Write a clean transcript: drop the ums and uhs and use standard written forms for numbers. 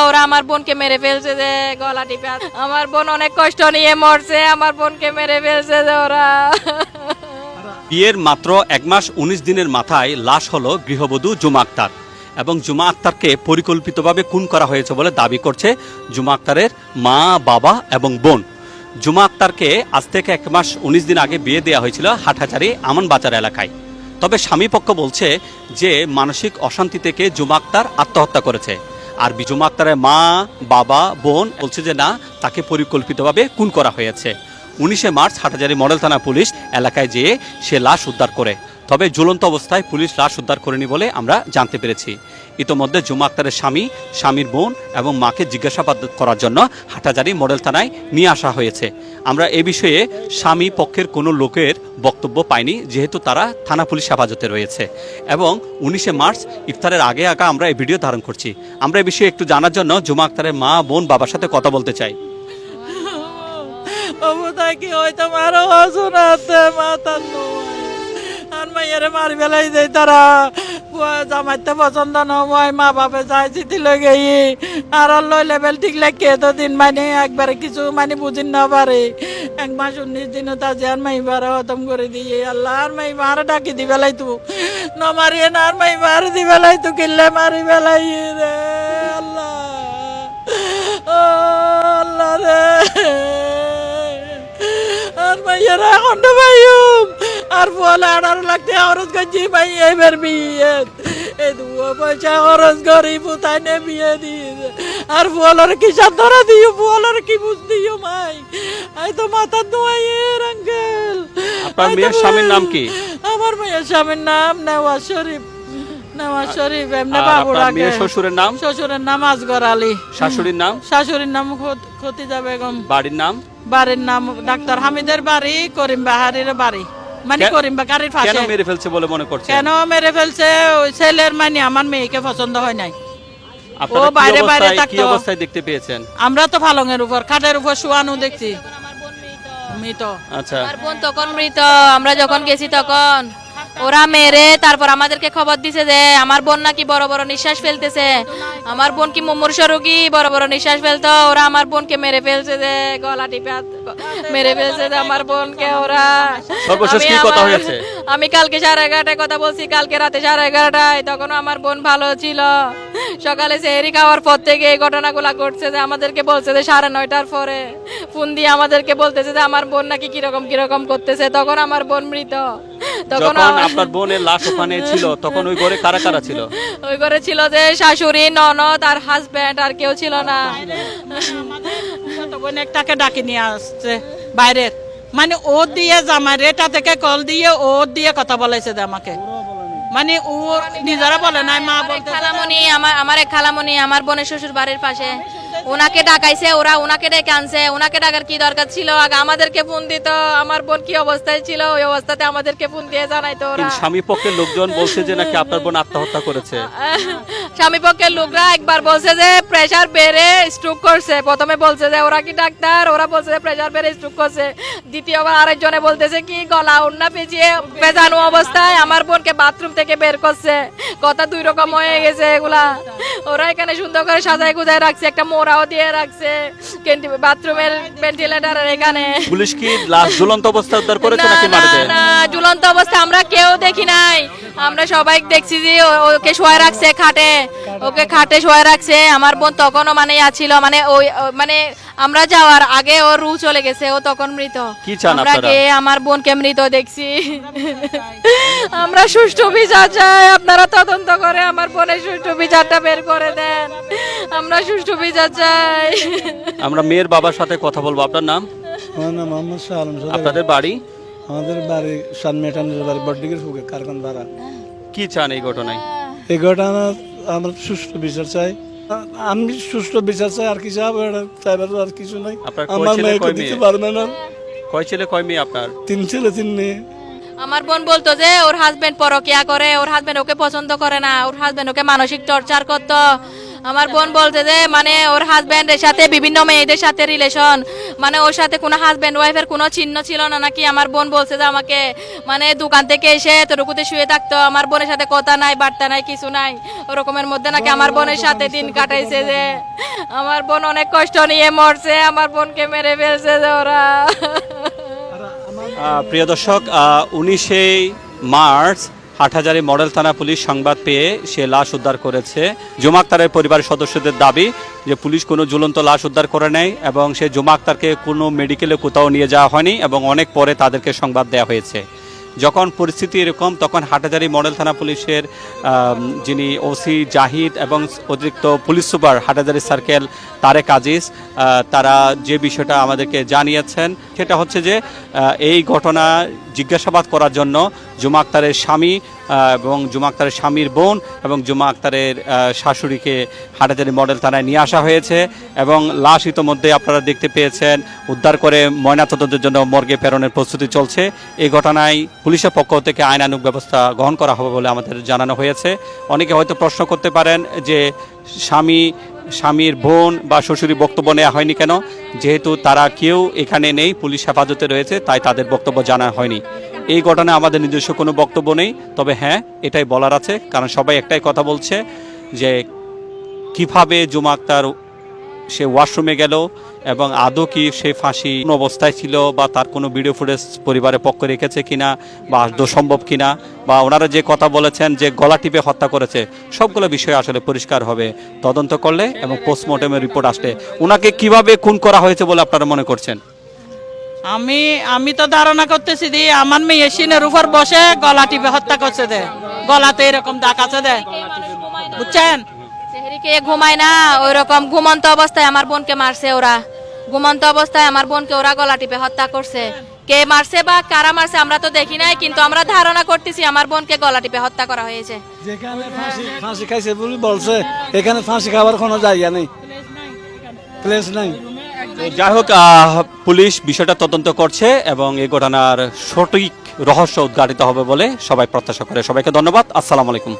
ওরা আমার বোনকে মেরে ফেলছে যে গলা টিপে। আমার বোন অনেক কষ্ট নিয়ে মরছে, আমার বোনকে মেরে ফেলছে যে ওরা। বিয়ের মাত্র 1 মাস 19 দিনের মাথায় লাশ হলো গৃহবধূ জুমা আক্তার এবং জুমা আক্তারকে পরিকল্পিতভাবে খুন করা হয়েছে বলে দাবি করছে জুমা আক্তারের মা, বাবা এবং বোন। জুমা আক্তারকে আজ থেকে 1 মাস 19 দিন আগে বিয়ে দেওয়া হয়েছিল হাটহাজারী আমান বাজার এলাকায়। তবে স্বামী পক্ষ বলছে যে মানসিক অশান্তি থেকে জুমা আক্তার আত্মহত্যা করেছে। আর জুমা আক্তারের মা, বাবা, বোন বলছে যে না, তাকে পরিকল্পিতভাবে খুন করা হয়েছে। 19 মার্চ হাটহাজারী মডেল থানা পুলিশ এলাকায় যেয়ে সে লাশ উদ্ধার করে। তবে ঝুলন্ত অবস্থায় পুলিশ লাশ উদ্ধার করেনি বলে আমরা জানতে পেরেছি। ইতোমধ্যে জুমা আক্তারের স্বামী, স্বামীর বোন এবং মাকে জিজ্ঞাসাবাদ করার জন্য হাটহাজারী মডেল থানায় নিয়ে আসা হয়েছে। আমরা এ বিষয়ে স্বামী পক্ষের কোনো লোকের বক্তব্য পাইনি, যেহেতু তারা থানা পুলিশ হেফাজতে রয়েছে। এবং 19 মার্চ ইফতারের আগে আমরা এই ভিডিও ধারণ করছি। আমরা এই বিষয়ে একটু জানার জন্য জুমা আক্তারের মা, বোন, বাবার সাথে কথা বলতে চাই। কি হয়তো মারো শোনাতে মাতার আর মাইয়ারে মারি বেলাই দেয় তারা জামাইতে পছন্দ নয়, মা বাপে যাই চিঠি লগে আর লই লেভেল ঠিক লেগে তো দিন মানে একবারে কিছু মানে বুঝিন না পারে। 1 মাস 19 দিনও তাজে আর মাইবারে খতম করে দিয়ে আল্লাহ আর মাইবারে ডাকি দি বেলাই তু নমারিয়ে না আর মাইবারে দি বেলাই তু কিনলে মারি বেলাই রে আল্লাহ, ও আল্লাহ রে। আর মাইয়ারা এখন ভাইম আর বলে 18 লাখ টাকা খরচ করছি ভাই এবার বিয়ে এই 2 পয়সা খরচ করি পুতাই নে বিয়ে দিয়ে আর বলার কি সান্তরা দিও, বলার কি বুঝ দিও মাই আই তো মাথা দোয়াইয়ের আঙ্কেল। আপনার মেয়ের স্বামীর নাম কি? আমার মেয়ের স্বামীর নাম নেওয়াজ শরীফ। নেওয়াজ শরীফ এমনি আর বাবুর আপনার আগে। মেয়ের শ্বশুরের নাম? শ্বশুরের নাম আসগর আলী। শাশুড়ির নাম? শাশুড়ির নাম খতিজা বেগম। বাড়ির নাম? বাড়ির নাম ডাক্তার হামিদের বাড়ি, করিম বাহারির বাড়ি, মানে করিম বাকারির কেন পাশে। মেরে ফেলছে বলে মনে করছেন? কেন মেরে ফেলছে? ওই ছেলের মানে আমার মেয়েকে পছন্দ হয় নাই। আপনারা ও বাইরে বাইরে কি থাকতো। অবস্থায় দেখতে পেয়েছেন? আমরা তো পালঙের উপর, খাটের উপর শুয়ানো দেখছি মৃত। আচ্ছা, আমার বোন তখন মৃত। আমরা যখন গেছি তখন ওরা মেরে তারপর আমাদেরকে খবর দিছে যে আমার বোন নাকি বড় বড় নিঃশ্বাস ফেলতেছে। আমার বোন কি মুমূর্ষু রোগী, বড় বড় নিঃশ্বাস ফেলতো। ওরা আমার বোনকে মেরে ফেলছে যে গলা টিপে মেরে ফেলছে যে আমার বোনকে ওরা। সর্বশেষ কি কথা হয়েছে? আমি কালকে 11:30টায় কথা বলছি, কালকে রাতে 11:30টায়। তখন আমার বোন ভালো ছিল। সকালে সেহরি খাওয়ার পর থেকে এই ঘটনাগুলো ঘটছে যে আমাদেরকে বলছে যে 9:30টার পরে ফোন দিয়ে আমাদেরকে বলতেছে যে আমার বোন নাকি কিরকম কিরকম করতেছে। তখন আমার বোন মৃত। তখন যখন আপনার বোনের লাশ ওখানে ছিল তখন ওই ঘরে কারা কারা ছিল? ওই ঘরে ছিল যে শাশুড়ি, ননদ আর হাজবেন্ড, আর কেউ ছিল না। বোন একটাকে ডাকি নিয়ে আসছে বাইরের, মানে ও দিয়ে জামাই রেটা থেকে কল দিয়ে ও দিয়ে কথা বলাইছে যে আমাকে, মানে ও নিজেরা বলে নাই, মা বলতে খালামণি আমার এক খালামণি আমার বোনের শ্বশুর বাড়ির পাশে, ওনাকে ডাকাইছে। ওরা ওনাকে ডেকে আনছে। ওনাকে ডাকার কি দরকার ছিল? আগে আমাদেরকে ফোন দিত। আমার বোন কি অবস্থায় ছিল ওই অবস্থাতে আমাদেরকে ফোন দিয়ে জানাইতো ওরা। কিন্তু স্বামী পক্ষের লোকজন বলছে যে নাকি আপনার বোন আত্মহত্যা করেছে। স্বামী পক্ষের লোকরা একবার বলছে যে প্রেসার বেড়ে স্ট্রোক করছে। প্রথমে বলছে যে ওরা কি ডাক্তার, ওরা বলছে যে প্রেসার বেড়ে স্ট্রোক করছে। দ্বিতীয়বার আরেকজনে বলতেছে কি গলা ওড়না পেঁচিয়ে পেঁচানো অবস্থায় আমার বোনকে বাথরুম থেকে বের করছে। কথা 2 রকম হয়ে গেছে এগুলা। ওরা এখানে সুন্দর করে সাজায় গুজায় রাখছে, একটা মোড়াও দিয়ে রাখছে বাথরুমের ভেন্টিলেটরের এখানে। পুলিশ কি লাশ ঝুলন্ত অবস্থায় উদ্ধার করেছে নাকি না মাটিতে? না, ঝুলন্ত অবস্থা আমরা কেউ দেখি নাই। আমরা সবাই দেখছি যে ওকে শোয়া রাখছে খাটে, ওকে খাটে শোয়া রাখছে। আমার বোন তখনও মানে ছিল, মানে ওই মানে আমরা যাওয়ার আগে ও রু চলে গেছে, ও তখন মৃত। কি চান আমরা আপনারা? কে আমার বোনকে মৃত দেখছি। আমরা সুষ্ঠু বিচার চাই। আপনারা তদন্ত করে আমার বোনের সুষ্ঠু বিচারটা বের করে দেন। আমরা সুষ্ঠু বিচার চাই। আমরা মেয়ের বাবার সাথে কথা বলবো। আপনার নাম? আমার নাম মোহাম্মদ শাহ আলম। আপনাদের বাড়ি? আমাদের বাড়ি সানমেটানের বাড়ি বড্ডিগের ফুকে কারখান ভাড়া। কি চান এই ঘটনায়? এই ঘটনা আমরা সুষ্ঠু বিচার চাই। আমি সুষ্ঠু বিচার চাই, আর কি চাইবো? চাইবার আর কিছু নাই। আপনার কয় আমার ছেলে, মেয়েকে কয় দিতে মেয়ে? পারবে না। কয় ছেলে কয় মেয়ে আপনার? 3 ছেলে 3 মেয়ে। আমার বোন বলতো যে ওর হাজবেন্ড পরকিয়া করে, ওর হাজবেন্ড ওকে পছন্দ করে না, ওর হাজবেন্ড ওকে মানসিক টর্চার করতো। আমার বোন বলছে যে মানে ওর হাজব্যান্ডের সাথে বিভিন্ন মেয়েদের সাথে রিলেশন, মানে ওর সাথে কোনো হাজব্যান্ড ওয়াইফের কোনো চিহ্ন ছিল না নাকি। আমার বোন বলছে যে আমাকে মানে দোকান থেকে এসে তোরকুতে শুয়ে থাকতো, আমার বোনের সাথে কথা নাই বার্তা নাই কিছু নাই, ওরকমের মধ্যে নাকি আমার বোনের সাথে দিন কাটাইছে। যে আমার বোন অনেক কষ্ট নিয়ে মরছে, আমার বোনকে মেরে ফেলছে যে ওরা। প্রিয় দর্শক, 19শে মার্চ হাটহাজারী মডেল থানা পুলিশ সংবাদ পেয়ে সে লাশ উদ্ধার করেছে। জুমা আক্তারের পরিবারের সদস্যদের দাবি যে পুলিশ কোনো ঝুলন্ত লাশ উদ্ধার করে নেয় এবং সে জুমা আক্তারকে কোনো মেডিকেলে কোথাও নিয়ে যাওয়া হয়নি এবং অনেক পরে তাদেরকে সংবাদ দেওয়া হয়েছে। যখন পরিস্থিতি এরকম তখন হাটহাজারী মডেল থানা পুলিশের যিনি ওসি জাহিদ এবং অতিরিক্ত police super Hathazari circle Tarek Aziz, তারা যে বিষয়টা আমাদেরকে জানিয়েছেন সেটা হচ্ছে যে এই ঘটনা জিজ্ঞাসাবাদ করার জন্য জুমা আক্তারের স্বামী এবং জুমা আক্তারের স্বামীর বোন এবং জুমা আক্তারের শাশুড়িকে হাটহাজারী মডেল থানায় নিয়ে আসা হয়েছে এবং লাশ ইতোমধ্যে আপনারা দেখতে পেয়েছেন উদ্ধার করে ময়নাতদন্তের জন্য মর্গে প্রেরণের প্রস্তুতি চলছে। এই ঘটনায় পুলিশের পক্ষ থেকে আইনানুগ ব্যবস্থা গ্রহণ করা হবে বলে আমাদের জানানো হয়েছে। অনেকে হয়তো প্রশ্ন করতে পারেন যে স্বামীর বোন বা শ্বশুরি বক্তব্য নেওয়া হয়নি কেন, যেহেতু তারা কেউ এখানে নেই, পুলিশ হেফাজতে রয়েছে, তাই তাদের বক্তব্য জানা হয়নি। এই ঘটনায় আমাদের নিজস্ব কোনো বক্তব্য নেই, তবে হ্যাঁ এটাই বলার আছে, কারণ সবাই একটাই কথা বলছে যে কিভাবে জুমা আক্তার সে ওয়াশরুমে গেল এবং আদৌ কি সে ফাঁসি কোন অবস্থায় ছিল বা তার কোনো ভিডিও ফুটেজ পরিবারের পক্ষ রেখেছে কিনা বা আদৌ সম্ভব কিনা, বা ওনারা যে কথা বলেছেন যে গলা টিপে হত্যা করেছে, সবগুলো বিষয় আসলে পরিষ্কার হবে তদন্ত করলে এবং পোস্টমর্টমের রিপোর্ট আসলে। ওনাকে কিভাবে খুন করা হয়েছে বলে আপনারা মনে করছেন? আমি তো ধারণা করতেছি যে আমার মেয়ে সিনের উপর বসে গলা টিপে হত্যা করছে, দে গলাতে এরকম দাগ আছে, দে বুঝছেন। সেহরিকে ঘুমায় না, ওই রকম ঘুমন্ত অবস্থায় আমার বোনকে মারছে ওরা, ঘুমন্ত অবস্থায় আমার বোনকে ওরা গলা টিপে হত্যা করছে। কে মারছে বা কারা মারছে আমরা তো দেখি নাই, কিন্তু আমরা ধারণা করতেছি আমার বোনকে গলা টিপে হত্যা করা হয়েছে। যেখানে ফাঁসি খাইছে বলে বলছে, এখানে ফাঁসি খাওয়ার কোনো জায়গা নেই, প্লেস নাই। তো যাই হোক, পুলিশ বিষয়টা তদন্ত করছে এবং এই ঘটনার সঠিক রহস্য উদ্ঘাটিত হবে বলে সবাই প্রত্যাশা করে। সবাইকে ধন্যবাদ। আসসালামু আলাইকুম।